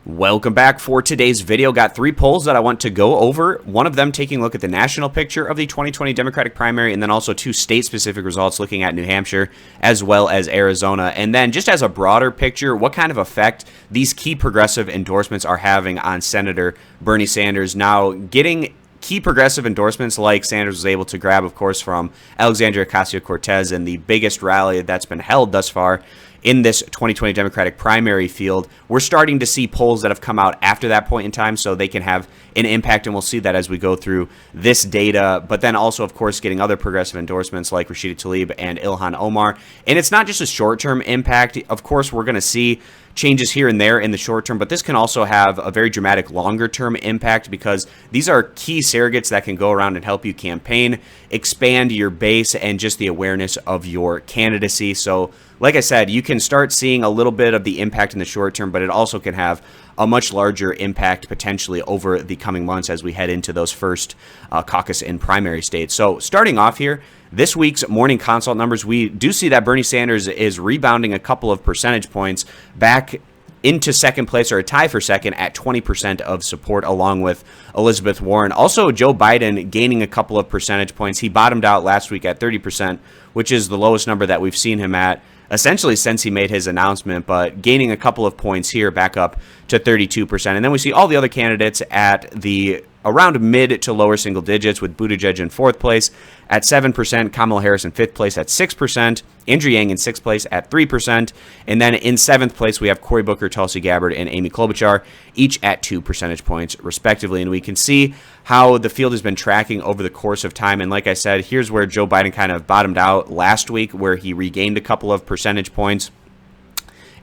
Welcome back. For today's video, got three polls that I want to go over. One of them taking a look at the national picture of the 2020 Democratic primary, and then also two state-specific results looking at New Hampshire as well as Arizona. And then just as a broader picture, what kind of effect these key progressive endorsements are having on Senator Bernie Sanders. Now, getting key progressive endorsements like Sanders was able to grab, of course, from Alexandria Ocasio-Cortez and the biggest rally that's been held thus far in this 2020 Democratic primary field. We're starting to see polls that have come out after that point in time, so they can have an impact, and we'll see that as we go through this data. But then also, of course, getting other progressive endorsements like Rashida Tlaib and Ilhan Omar. And it's not just a short-term impact. Of course, we're going to see changes here and there in the short term, but this can also have a very dramatic longer-term impact because these are key surrogates that can go around and help you campaign, expand your base, and just the awareness of your candidacy. So, like I said, you can start seeing a little bit of the impact in the short term, but it also can have a much larger impact potentially over the coming months as we head into those first caucus and primary states. So starting off here, this week's morning consult numbers, we do see that Bernie Sanders is rebounding a couple of percentage points back into second place, or a tie for second, at 20% of support, along with Elizabeth Warren. Also, Joe Biden gaining a couple of percentage points. He bottomed out last week at 30%, which is the lowest number that we've seen him at essentially since he made his announcement, but gaining a couple of points here back up to 32%. And then we see all the other candidates at the around mid to lower single digits, with Buttigieg in fourth place at 7%, Kamala Harris in fifth place at 6%, Andrew Yang in sixth place at 3%, and then in seventh place we have Cory Booker, Tulsi Gabbard, and Amy Klobuchar, each at 2 percentage points respectively. And we can see how the field has been tracking over the course of time. And like I said, here's where Joe Biden kind of bottomed out last week, where he regained a couple of percentage points.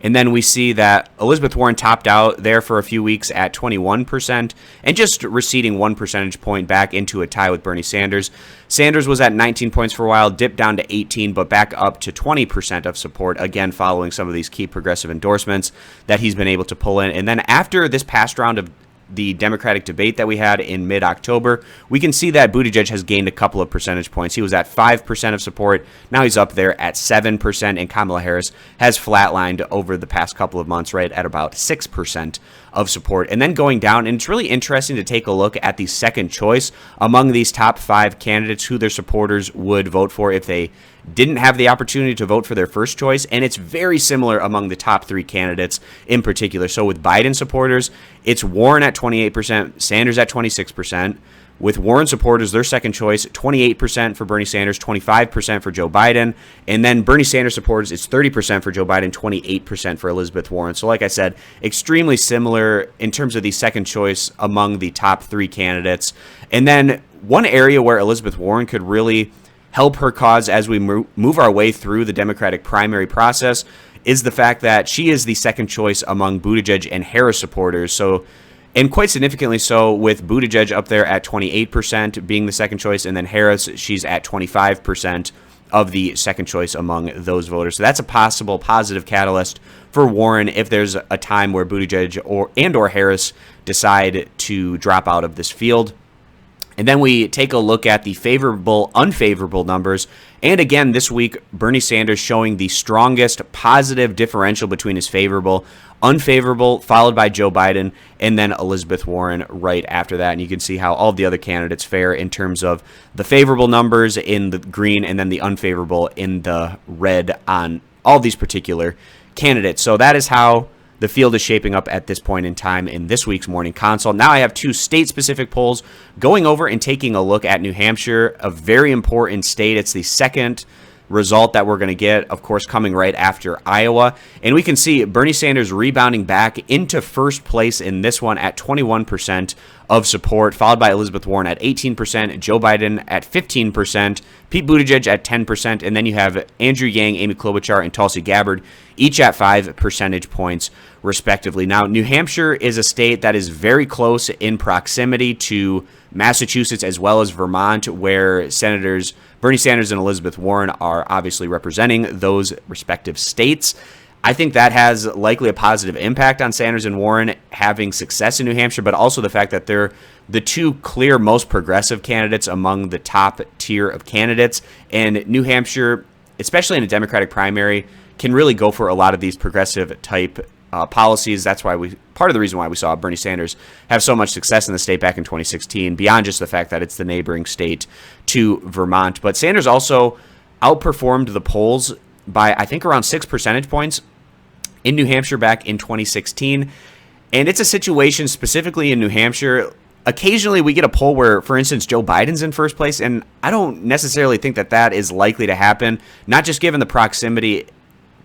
And then we see that Elizabeth Warren topped out there for a few weeks at 21% and just receding 1 percentage point back into a tie with Bernie Sanders. Sanders was at 19 points for a while, dipped down to 18, but back up to 20% of support, again following some of these key progressive endorsements that he's been able to pull in. And then after this past round of the Democratic debate that we had in mid-October, we can see that Buttigieg has gained a couple of percentage points. He was at 5% of support. Now he's up there at 7%, and Kamala Harris has flatlined over the past couple of months, right at about 6% of support. And then going down, and it's really interesting to take a look at the second choice among these top 5 candidates, who their supporters would vote for if they didn't have the opportunity to vote for their first choice. And it's very similar among the top 3 candidates in particular. So with Biden supporters, it's Warren at 28%, Sanders at 26%. With Warren supporters, their second choice, 28% for Bernie Sanders, 25% for Joe Biden. And then Bernie Sanders supporters, it's 30% for Joe Biden, 28% for Elizabeth Warren. So like I said, extremely similar in terms of the second choice among the top 3 candidates. And then one area where Elizabeth Warren could really help her cause as we move our way through the Democratic primary process is the fact that she is the second choice among Buttigieg and Harris supporters. So, and quite significantly so, with Buttigieg up there at 28% being the second choice, and then Harris, she's at 25% of the second choice among those voters. So that's a possible positive catalyst for Warren if there's a time where Buttigieg or Harris decide to drop out of this field. And then we take a look at the favorable, unfavorable numbers. And again, this week, Bernie Sanders showing the strongest positive differential between his favorable, unfavorable, followed by Joe Biden, and then Elizabeth Warren right after that. And you can see how all the other candidates fare in terms of the favorable numbers in the green and then the unfavorable in the red on all these particular candidates. So that is how the field is shaping up at this point in time in this week's morning consult. Now I have 2 state-specific polls going over and taking a look at New Hampshire, a very important state. It's the second result that we're going to get, of course, coming right after Iowa. And we can see Bernie Sanders rebounding back into first place in this one at 21% of support, followed by Elizabeth Warren at 18%, Joe Biden at 15%, Pete Buttigieg at 10%, and then you have Andrew Yang, Amy Klobuchar, and Tulsi Gabbard, each at 5 percentage points respectively. Now, New Hampshire is a state that is very close in proximity to Massachusetts as well as Vermont, where Senators Bernie Sanders and Elizabeth Warren are obviously representing those respective states. I think that has likely a positive impact on Sanders and Warren having success in New Hampshire, but also the fact that they're the 2 clear most progressive candidates among the top tier of candidates. And New Hampshire, especially in a Democratic primary, can really go for a lot of these progressive type policies. That's why part of the reason why we saw Bernie Sanders have so much success in the state back in 2016, beyond just the fact that it's the neighboring state to Vermont. But Sanders also outperformed the polls by, I think, around 6 percentage points in New Hampshire back in 2016. And it's a situation specifically in New Hampshire. Occasionally we get a poll where, for instance, Joe Biden's in first place, and I don't necessarily think that that is likely to happen, not just given the proximity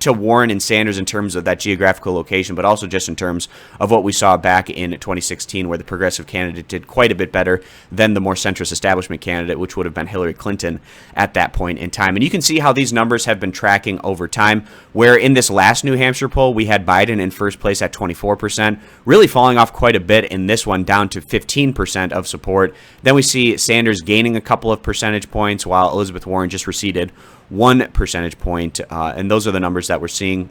to Warren and Sanders in terms of that geographical location, but also just in terms of what we saw back in 2016, where the progressive candidate did quite a bit better than the more centrist establishment candidate, which would have been Hillary Clinton at that point in time. And you can see how these numbers have been tracking over time, where in this last New Hampshire poll, we had Biden in first place at 24%, really falling off quite a bit in this one, down to 15% of support. Then we see Sanders gaining a couple of percentage points, while Elizabeth Warren just receded 1 percentage point, and those are the numbers that we're seeing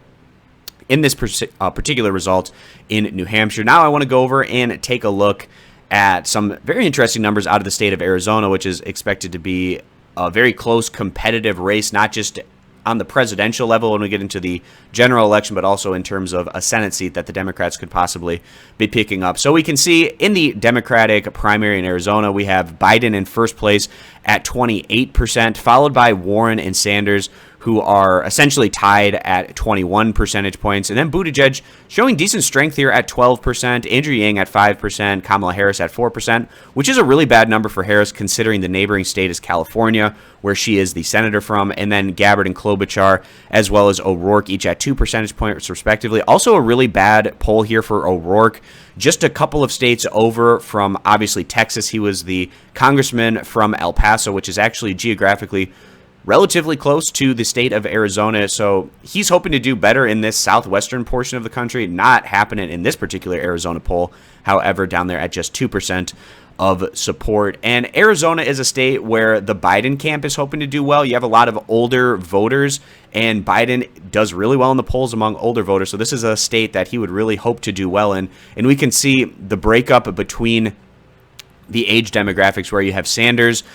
in this particular result in New Hampshire. Now I want to go over and take a look at some very interesting numbers out of the state of Arizona, which is expected to be a very close competitive race, not just on the presidential level when we get into the general election, but also in terms of a Senate seat that the Democrats could possibly be picking up. So we can see in the Democratic primary in Arizona, we have Biden in first place at 28%, followed by Warren and Sanders, who are essentially tied at 21 percentage points. And then Buttigieg showing decent strength here at 12%, Andrew Yang at 5%, Kamala Harris at 4%, which is a really bad number for Harris considering the neighboring state is California, where she is the senator from, and then Gabbard and Klobuchar, as well as O'Rourke, each at 2 percentage points respectively. Also a really bad poll here for O'Rourke, just a couple of states over from, obviously, Texas. He was the congressman from El Paso, which is actually geographically relatively close to the state of Arizona, so he's hoping to do better in this southwestern portion of the country. Not happening in this particular Arizona poll, however, down there at just 2% of support. And Arizona is a state where the Biden camp is hoping to do well. You have a lot of older voters, and Biden does really well in the polls among older voters, so this is a state that he would really hope to do well in. And we can see the breakup between the age demographics, where you have Sanders,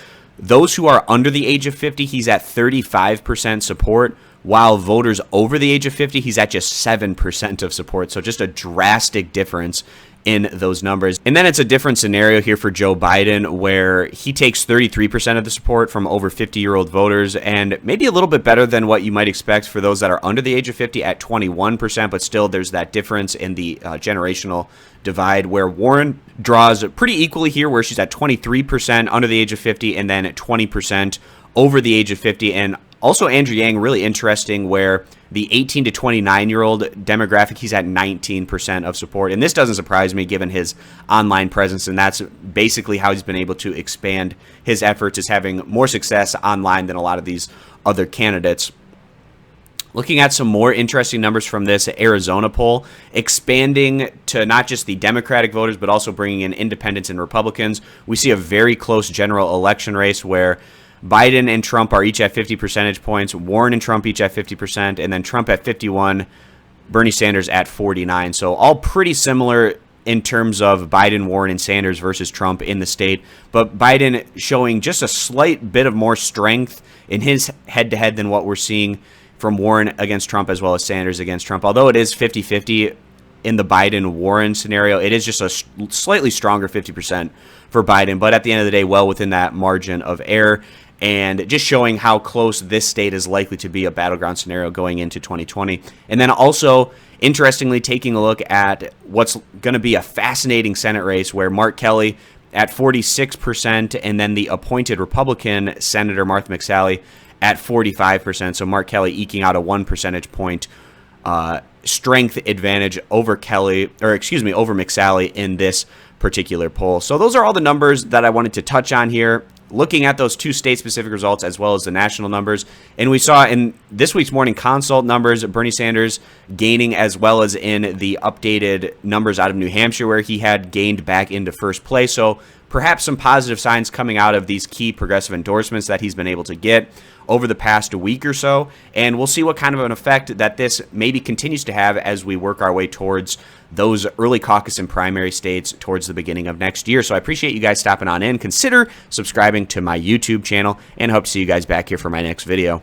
those who are under the age of 50, he's at 35% support, while voters over the age of 50, he's at just 7% of support. So just a drastic difference in those numbers. And then it's a different scenario here for Joe Biden, where he takes 33% of the support from over 50-year-old voters, and maybe a little bit better than what you might expect for those that are under the age of 50 at 21%, but still there's that difference in the generational divide, where Warren draws pretty equally here, where she's at 23% under the age of 50 and then at 20% over the age of 50. And also Andrew Yang, really interesting, where the 18 to 29-year-old demographic, he's at 19% of support. And this doesn't surprise me given his online presence, and that's basically how he's been able to expand his efforts, is having more success online than a lot of these other candidates. Looking at some more interesting numbers from this Arizona poll, expanding to not just the Democratic voters, but also bringing in independents and Republicans, we see a very close general election race where Biden and Trump are each at 50 percentage points, Warren and Trump each at 50%, and then Trump at 51, Bernie Sanders at 49. So all pretty similar in terms of Biden, Warren, and Sanders versus Trump in the state, but Biden showing just a slight bit of more strength in his head-to-head than what we're seeing from Warren against Trump, as well as Sanders against Trump. Although it is 50-50 in the Biden-Warren scenario, it is just a slightly stronger 50% for Biden, but at the end of the day, well within that margin of error, and just showing how close this state is likely to be a battleground scenario going into 2020. And then also, interestingly, taking a look at what's going to be a fascinating Senate race, where Mark Kelly at 46%, and then the appointed Republican Senator Martha McSally at 45%. So Mark Kelly eking out a 1 percentage point strength advantage over over McSally in this particular poll. So those are all the numbers that I wanted to touch on here, looking at those two state-specific results as well as the national numbers. And we saw in this week's Morning Consult numbers, Bernie Sanders gaining, as well as in the updated numbers out of New Hampshire, where he had gained back into first place. So perhaps some positive signs coming out of these key progressive endorsements that he's been able to get over the past week or so. And we'll see what kind of an effect that this maybe continues to have as we work our way towards those early caucus and primary states towards the beginning of next year. So I appreciate you guys stopping on in. Consider subscribing to my YouTube channel, and hope to see you guys back here for my next video.